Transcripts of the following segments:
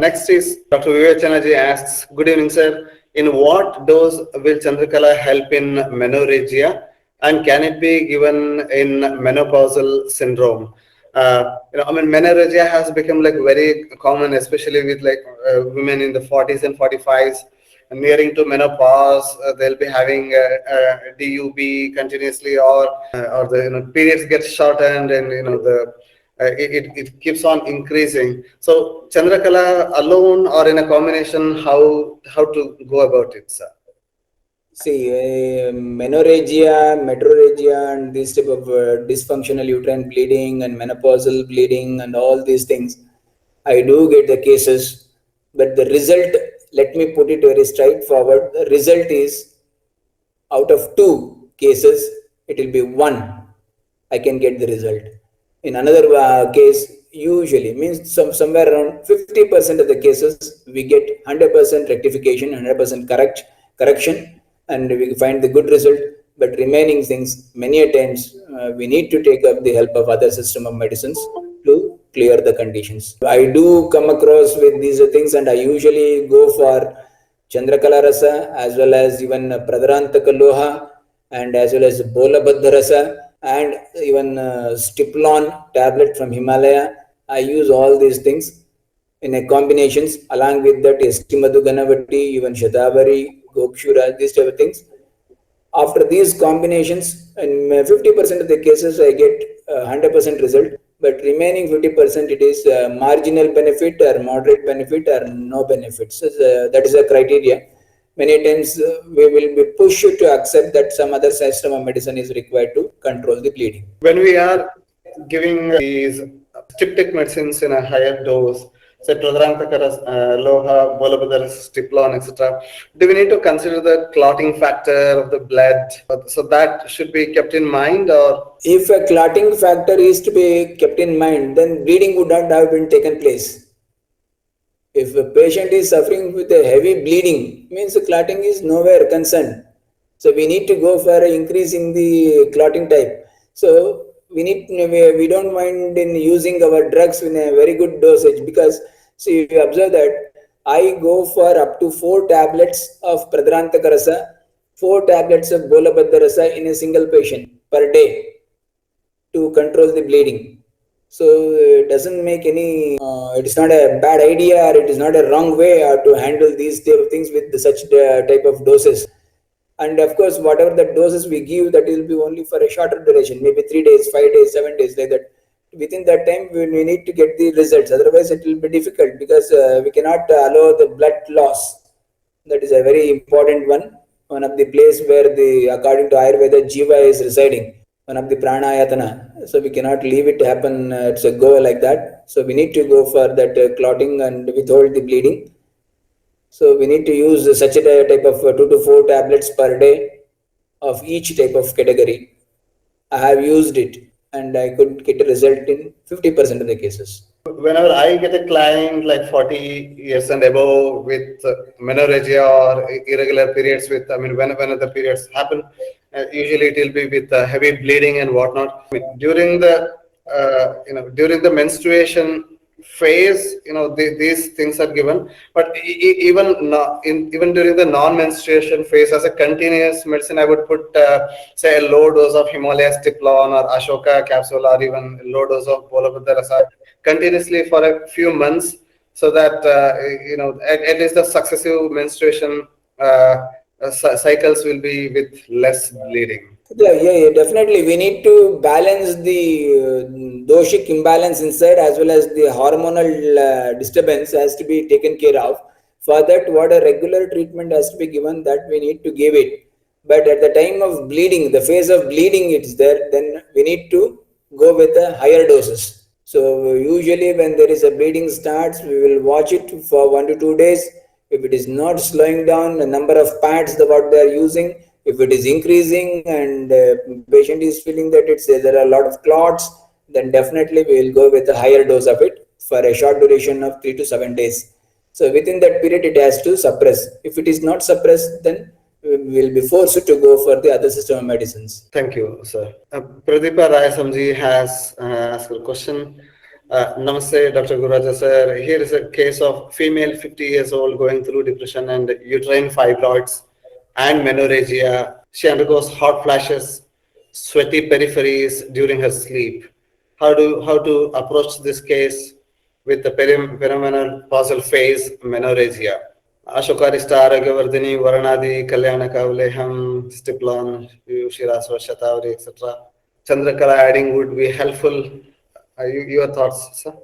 Next is Dr. Vivek asks, good evening, sir. In what dose will Chandrakala help in menorrhagia, and can it be given in menopausal syndrome? Menorrhagia has become like very common, especially with women in the 40s and 45s. Nearing to menopause, they'll be having DUB continuously, or the periods get shortened, and it keeps on increasing. So Chandrakala alone or in a combination, how to go about it, sir? See, menorrhagia, metrorrhagia, and this type of dysfunctional uterine bleeding and menopausal bleeding and all these things, I do get the cases, but the result, let me put it very straightforward, the result is out of 2 cases, it will be 1, I can get the result. In another case, usually means somewhere around 50% of the cases, we get 100% rectification, 100% correction, and we find the good result. But remaining things, many a times, we need to take up the help of other system of medicines to clear the conditions. I do come across with these things, and I usually go for Chandrakala Rasa as well as even Pradharantaka Loha and as well as Bolabadha Rasa and even Stiplon tablet from Himalaya. I use all these things in a combinations. Along with that, Estimadhu Ganavati, even Shatavari, Gopshura, these type of things. After these combinations, in 50% of the cases, I get 100% result. But remaining 50%, it is marginal benefit or moderate benefit or no benefit. So that is a criteria. Many times we will be pushed to accept that some other system of medicine is required to control the bleeding. When we are giving these styptic medicines in a higher dose, say Pradharantaka Loha, Bolabadar, Stiplon, etc., do we need to consider the clotting factor of the blood? So that should be kept in mind, or if a clotting factor is to be kept in mind, then bleeding would not have been taken place. If a patient is suffering with a heavy bleeding, means the clotting is nowhere concerned. So we need to go for increasing the clotting type. So we don't mind in using our drugs in a very good dosage, because see, if you observe that I go for up to 4 tablets of Pradharantaka Rasa, 4 tablets of Bolabadha Rasa in a single patient per day to control the bleeding. So it doesn't make any, it is not a bad idea, or it is not a wrong way to handle these type of things with such type of doses. And of course, whatever the doses we give, that will be only for a shorter duration, maybe 3 days, 5 days, 7 days, like that. Within that time, we need to get the results. Otherwise, it will be difficult, because we cannot allow the blood loss. That is a very important one. One of the place where according to Ayurveda, Jiva is residing. One of the pranayatana. So we cannot leave it happen. It's a go like that. So we need to go for that clotting and withhold the bleeding. So we need to use such a type of 2 to 4 tablets per day of each type of category. I have used it, and I could get a result in 50% of the cases. Whenever I get a client like 40 years and above with menorrhagia or irregular periods whenever the periods happen, usually it will be with heavy bleeding and whatnot. During the menstruation phase, these things are given, but even during the non-menstruation phase, as a continuous medicine, I would put say a low dose of Himalaya Stiplon or Ashoka capsule, or even a low dose of Bolabadha Rasa continuously for a few months, so that at least the successive menstruation cycles will be with less bleeding. Yeah, definitely. We need to balance the doshic imbalance inside, as well as the hormonal disturbance has to be taken care of. For that, what a regular treatment has to be given, that we need to give it. But at the time of bleeding, the phase of bleeding it's there, then we need to go with the higher doses. So usually when there is a bleeding starts, we will watch it for 1 to 2 days. If it is not slowing down, the number of pads what they are using, if it is increasing and patient is feeling that there are a lot of clots, then definitely we will go with a higher dose of it for a short duration of 3 to 7 days. So within that period, it has to suppress. If it is not suppressed, then we will be forced to go for the other system of medicines. Thank you, sir. Pradeepa Rayasamji has asked a question. Namaste, Dr. Guraja sir. Here is a case of female 50 years old going through depression and uterine fibroids and menorrhagia. She undergoes hot flashes, sweaty peripheries during her sleep. How to approach this case with the perimenopausal phase menorrhagia? Ashokarista Aragavardhini Varanadi Kalyana Kavleham Stiplon Shirasva Shatavari etc. Chandrakala adding would be helpful. Your thoughts, sir?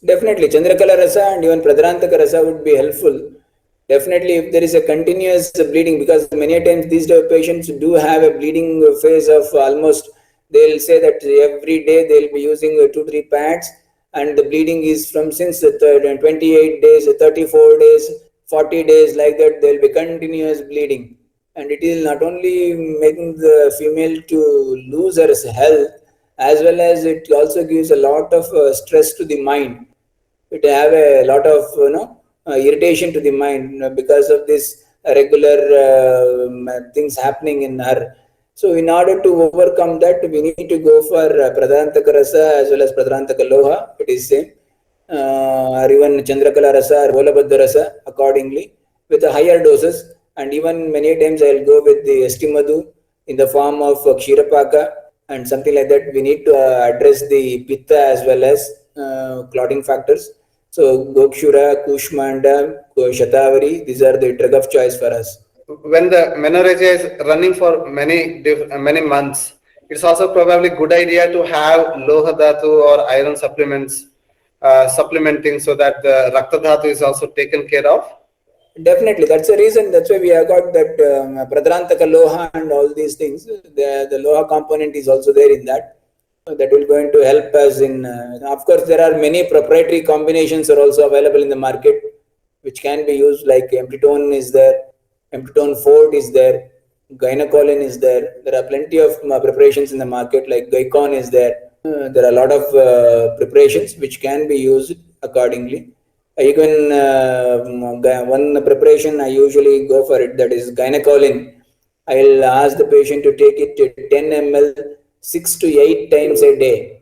Definitely, Chandrakala Rasa and even Pradharantaka Rasa would be helpful. Definitely, if there is a continuous bleeding, because many times these type of patients do have a bleeding phase of almost, they'll say that every day they'll be using 2 3 pads, and the bleeding is from since the 28 days, 34 days, 40 days, like that, there'll be continuous bleeding. And it is not only making the female to lose her health, as well as it also gives a lot of stress to the mind. It have a lot of irritation to the mind because of this regular things happening in her. So in order to overcome that, we need to go for Pradhantaka Rasa as well as Pradhantaka Loha. It is same. Or even Chandrakala Rasa or Volabadha Rasa accordingly with a higher doses. And even many times I'll go with the Estimadu in the form of Kshirapaka and something like that. We need to address the Pitta as well as clotting factors. So Gokshura, Kushmanda, Shatavari, these are the drug of choice for us. When the menorrhagia is running for many months, it's also probably good idea to have loha dhatu or iron supplements supplementing so that the rakta dhatu is also taken care of. Definitely, that's the reason. That's why we have got that Pradharantaka Loha and all these things. The Loha component is also there in that. That will going to help us in. Of course, there are many proprietary combinations are also available in the market, which can be used. Like Empritone is there, Empritone Fort is there, Gynecolin is there. There are plenty of preparations in the market. Like Gycon is there. There are a lot of preparations which can be used accordingly. Even one preparation I usually go for it, that is gynecolin. I'll ask the patient to take it 10 ml 6 to 8 times a day.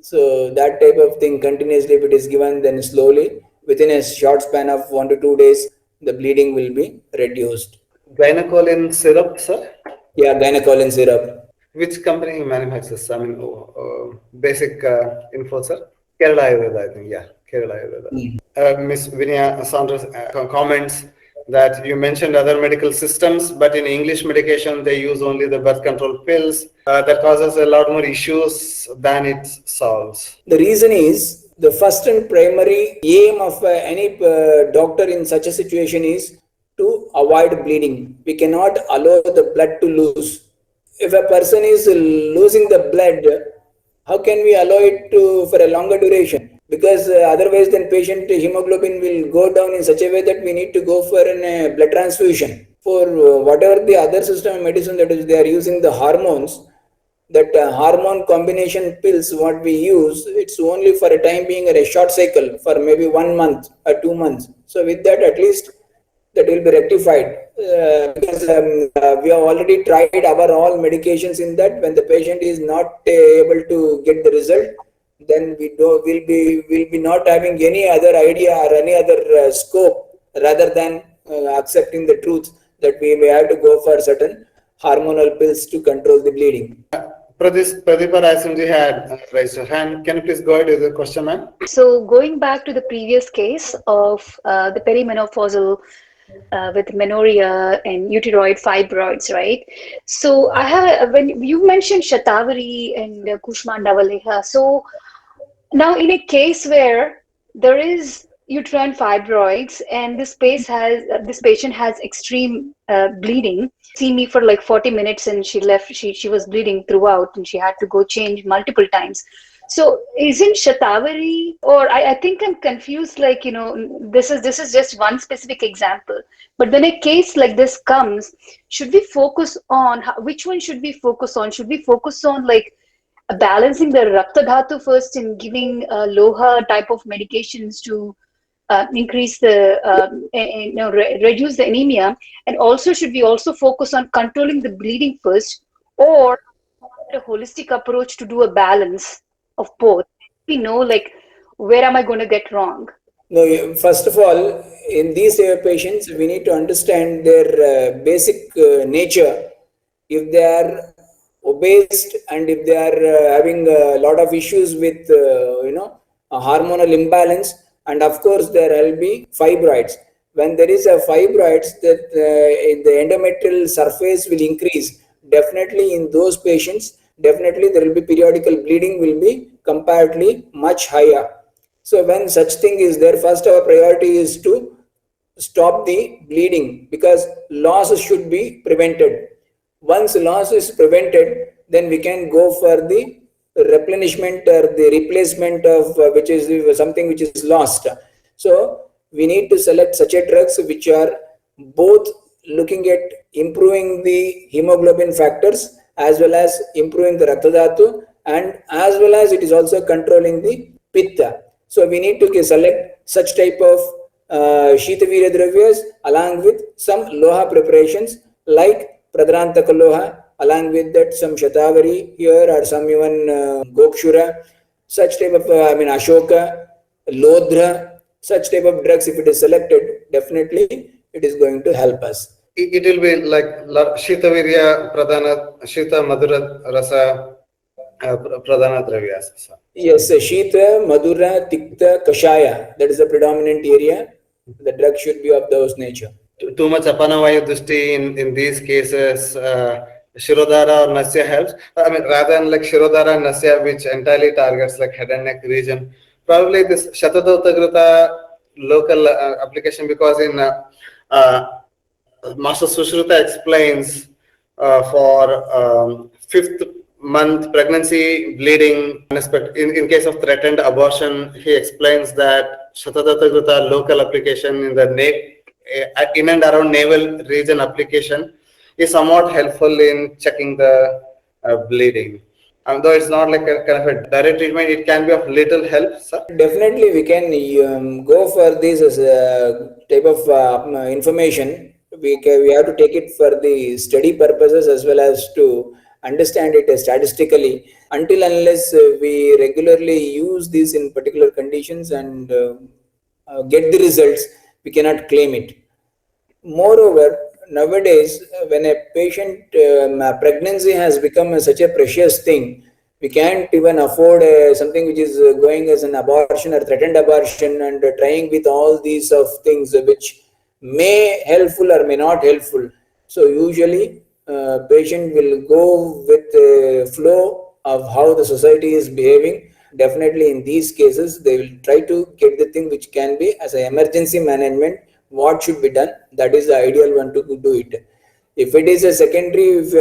So that type of thing continuously, if it is given, then slowly within a short span of 1 to 2 days, the bleeding will be reduced. Gynecolin syrup, sir? Yeah, gynecolin syrup. Which company manufactures? I mean, basic info, sir. Kerala Ayurveda, I think. Yeah, Kerala Ayurveda. Miss Vinaya Saunders comments that you mentioned other medical systems, but in English medication they use only the birth control pills. That causes a lot more issues than it solves. The reason is the first and primary aim of any doctor in such a situation is to avoid bleeding. We cannot allow the blood to lose. If a person is losing the blood, how can we allow it to for a longer duration? Because otherwise then patient hemoglobin will go down in such a way that we need to go for a blood transfusion. For whatever the other system of medicine that is, they are using the hormones, that hormone combination pills what we use, it's only for a time being a short cycle for maybe 1 month or 2 months. So with that, at least that will be rectified, because we have already tried our all medications in that. When the patient is not able to get the result, then we will be not having any other idea or any other scope rather than accepting the truth that we may have to go for certain hormonal pills to control the bleeding. Pradeepa Rayasimji had raised her hand. Can you please go ahead with the question, ma'am? So going back to the previous case of the perimenopausal with menorrhea and uteroid fibroids, right? So I have when you mentioned Shatavari and Kushmandavaleha. So now in a case where there is uterine fibroids and this patient has extreme bleeding. See me for like 40 minutes and she left. She was bleeding throughout and she had to go change multiple times. So isn't Shatavari, or I think I'm confused, like, this is just one specific example. But when a case like this comes, should we focus on which one should we focus on? Should we focus on like balancing the Rakta Dhatu first and giving Loha type of medications to increase the, reduce the anemia? And also, should we also focus on controlling the bleeding first, or a holistic approach to do a balance of both? know, like, where am I going to get wrong? No, first of all, in these type of patients, we need to understand their basic nature. If they are obese and if they are having a lot of issues with, a hormonal imbalance, and of course there will be fibroids. When there is a fibroids, that in the endometrial surface will increase. Definitely in those patients, definitely there will be periodical bleeding will be comparatively much higher. So when such thing is there, first our priority is to stop the bleeding, because loss should be prevented. Once loss is prevented, then we can go for the replenishment or the replacement of which is something which is lost. So we need to select such a drugs which are both looking at improving the hemoglobin factors as well as improving the Raktadhatu, and as well as it is also controlling the Pitta. So we need to select such type of Shitavirya Dravyas along with some Loha preparations like Pradharantaka Loha, along with that some Shatavari here or some even Gokshura, such type of, Ashoka, Lodhra, such type of drugs if it is selected, definitely it is going to help us. It will be like Shitavirya Pradhana, Shita Madhura Rasa Pradhana Dravyas. Yes, Shita, Madhura, Tikta, Kashaya, that is the predominant area. The drug should be of those nature. Too much Apanavayu Dushti in these cases, Shirodhara or Nasya helps. I mean, rather than like Shirodhara and Nasya, which entirely targets like head and neck region, probably this Shatadotagruta local application, because in Master Sushruta explains for fifth month pregnancy bleeding, in case of threatened abortion, he explains that Shatadotagruta local application in the in and around navel region application is somewhat helpful in checking the bleeding. Though it's not like a kind of a direct treatment, it can be of little help, sir. Definitely, we can go for this as a type of information. We have to take it for the study purposes as well as to understand it statistically. Until unless we regularly use this in particular conditions and get the results, we cannot claim it. Moreover, nowadays, when a patient pregnancy has become such a precious thing, we can't even afford something which is going as an abortion or threatened abortion, and trying with all these of things which may helpful or may not helpful. So usually, patient will go with the flow of how the society is behaving. Definitely, in these cases, they will try to get the thing which can be as an emergency management. What should be done? That is the ideal one to do it. If it is a secondary, if